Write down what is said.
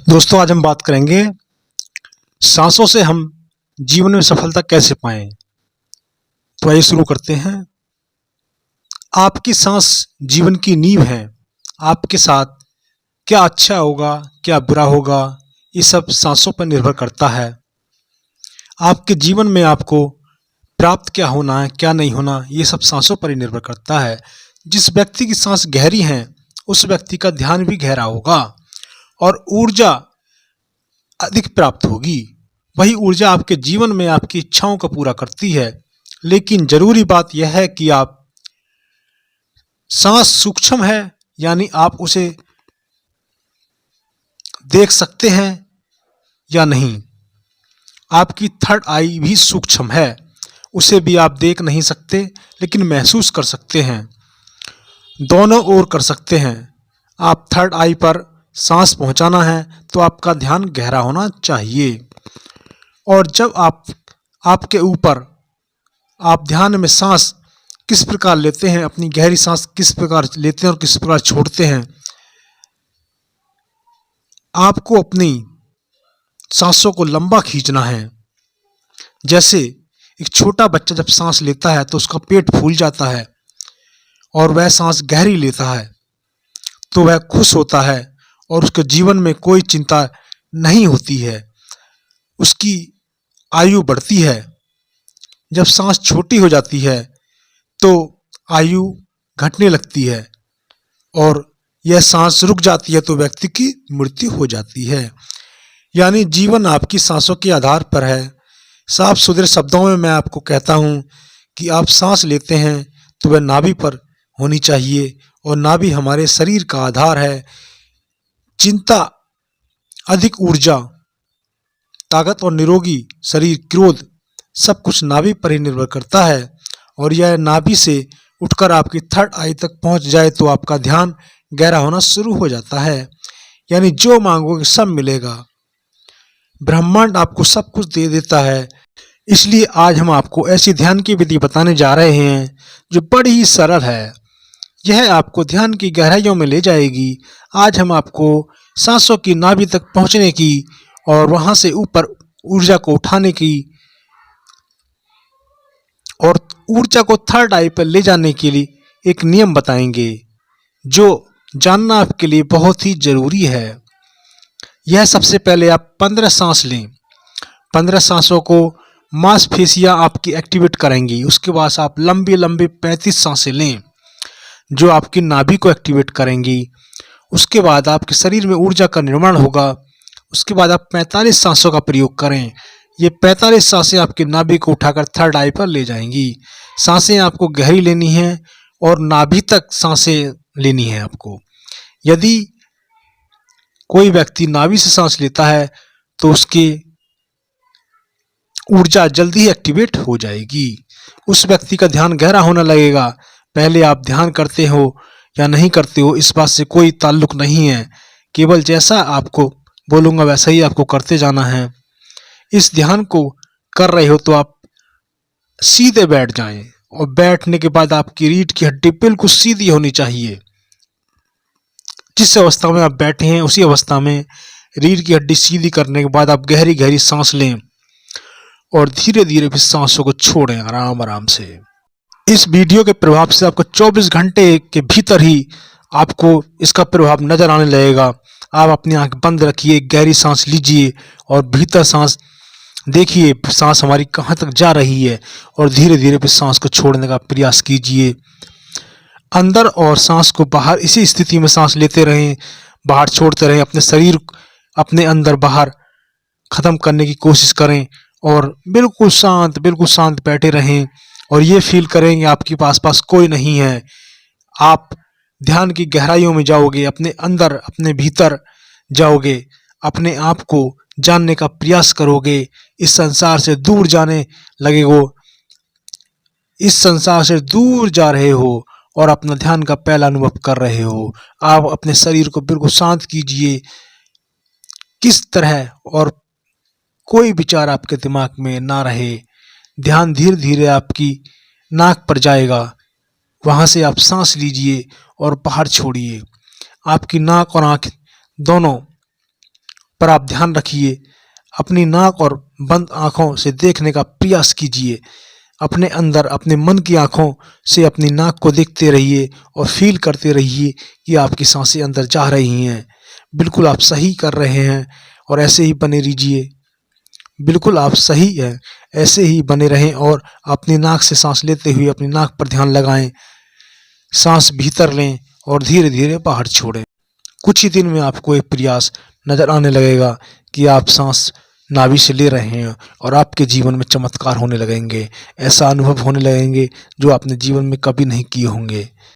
दोस्तों, आज हम बात करेंगे सांसों से हम जीवन में सफलता कैसे पाएं। तो आइए शुरू करते हैं। आपकी सांस जीवन की नींव है। आपके साथ क्या अच्छा होगा, क्या बुरा होगा, ये सब सांसों पर निर्भर करता है। आपके जीवन में आपको प्राप्त क्या होना है, क्या नहीं होना, ये सब सांसों पर ही निर्भर करता है। जिस व्यक्ति की सांस गहरी है उस व्यक्ति का ध्यान भी गहरा होगा और ऊर्जा अधिक प्राप्त होगी। वही ऊर्जा आपके जीवन में आपकी इच्छाओं को पूरा करती है। लेकिन जरूरी बात यह है कि आप सांस सूक्ष्म है, यानी आप उसे देख सकते हैं या नहीं। आपकी थर्ड आई भी सूक्ष्म है, उसे भी आप देख नहीं सकते लेकिन महसूस कर सकते हैं। दोनों ओर कर सकते हैं। आप थर्ड आई पर सांस पहुंचाना है तो आपका ध्यान गहरा होना चाहिए। और जब आपके ऊपर आप ध्यान में सांस किस प्रकार लेते हैं, अपनी गहरी सांस किस प्रकार लेते हैं और किस प्रकार छोड़ते हैं, आपको अपनी सांसों को लंबा खींचना है। जैसे एक छोटा बच्चा जब सांस लेता है तो उसका पेट फूल जाता है और वह सांस गहरी लेता है तो वह खुश होता है और उसके जीवन में कोई चिंता नहीं होती है, उसकी आयु बढ़ती है। जब सांस छोटी हो जाती है तो आयु घटने लगती है और यह सांस रुक जाती है तो व्यक्ति की मृत्यु हो जाती है। यानी जीवन आपकी सांसों के आधार पर है। साफ सुथरे शब्दों में मैं आपको कहता हूँ कि आप सांस लेते हैं तो वह नाभि पर होनी चाहिए और नाभि हमारे शरीर का आधार है। चिंता, अधिक ऊर्जा, ताकत और निरोगी शरीर, क्रोध, सब कुछ नाभि पर ही निर्भर करता है। और यह नाभि से उठकर आपकी थर्ड आई तक पहुंच जाए तो आपका ध्यान गहरा होना शुरू हो जाता है। यानी जो मांगोगे सब मिलेगा। ब्रह्मांड आपको सब कुछ दे देता है। इसलिए आज हम आपको ऐसी ध्यान की विधि बताने जा रहे हैं जो बड़ी ही सरल है। यह आपको ध्यान की गहराइयों में ले जाएगी। आज हम आपको सांसों की नाभि तक पहुंचने की और वहां से ऊपर ऊर्जा को उठाने की और ऊर्जा को थर्ड आई पर ले जाने के लिए एक नियम बताएंगे जो जानना आपके लिए बहुत ही जरूरी है। यह सबसे पहले आप 15 सांस लें। 15 सांसों को मांसपेशियां आपकी एक्टिवेट करेंगी। उसके बाद आप लंबी लंबी 35 सांसें लें जो आपकी नाभि को एक्टिवेट करेंगी। उसके बाद आपके शरीर में ऊर्जा का निर्माण होगा। उसके बाद आप 45 सांसों का प्रयोग करें। ये 45 सांसें आपकी नाभि को उठाकर थर्ड आई पर ले जाएंगी। सांसें आपको गहरी लेनी है और नाभि तक सांसें लेनी है आपको। यदि कोई व्यक्ति नाभि से सांस लेता है तो उसकी ऊर्जा जल्दी ही एक्टिवेट हो जाएगी। उस व्यक्ति का ध्यान गहरा होने लगेगा। पहले आप ध्यान करते हो या नहीं करते हो इस बात से कोई ताल्लुक नहीं है। केवल जैसा आपको बोलूँगा वैसा ही आपको करते जाना है। इस ध्यान को कर रहे हो तो आप सीधे बैठ जाएं और बैठने के बाद आपकी रीढ़ की हड्डी बिल्कुल सीधी होनी चाहिए। जिस अवस्था में आप बैठे हैं उसी अवस्था में रीढ़ की हड्डी सीधी करने के बाद आप गहरी गहरी सांस लें और धीरे धीरे फिर सांसों को छोड़ें आराम आराम से। इस वीडियो के प्रभाव से आपको 24 घंटे के भीतर ही आपको इसका प्रभाव नजर आने लगेगा। आप अपनी आंख बंद रखिए, गहरी सांस लीजिए और भीतर सांस देखिए, सांस हमारी कहाँ तक जा रही है और धीरे धीरे फिर सांस को छोड़ने का प्रयास कीजिए। अंदर और सांस को बाहर इसी स्थिति में सांस लेते रहें, बाहर छोड़ते रहें। अपने शरीर अपने अंदर बाहर खत्म करने की कोशिश करें और बिल्कुल शांत बैठे रहें और ये फील करें कि आपके पास कोई नहीं है। आप ध्यान की गहराइयों में जाओगे, अपने अंदर अपने भीतर जाओगे, अपने आप को जानने का प्रयास करोगे। इस संसार से दूर जाने लगेगो। इस संसार से दूर जा रहे हो और अपना ध्यान का पहला अनुभव कर रहे हो। आप अपने शरीर को बिल्कुल शांत कीजिए। किस तरह और कोई विचार आपके दिमाग में ना रहे। ध्यान धीरे धीरे आपकी नाक पर जाएगा, वहां से आप सांस लीजिए और बाहर छोड़िए। आपकी नाक और आंख दोनों पर आप ध्यान रखिए। अपनी नाक और बंद आंखों से देखने का प्रयास कीजिए। अपने अंदर अपने मन की आंखों से अपनी नाक को देखते रहिए और फील करते रहिए कि आपकी सांसें अंदर जा रही हैं। बिल्कुल आप सही कर रहे हैं और ऐसे ही बने रहिए। बिल्कुल आप सही हैं, ऐसे ही बने रहें और अपनी नाक से सांस लेते हुए अपनी नाक पर ध्यान लगाएं। सांस भीतर लें और धीरे धीरे बाहर छोड़ें। कुछ ही दिन में आपको एक प्रयास नजर आने लगेगा कि आप सांस नाभि से ले रहे हैं और आपके जीवन में चमत्कार होने लगेंगे। ऐसा अनुभव होने लगेंगे जो आपने जीवन में कभी नहीं किए होंगे।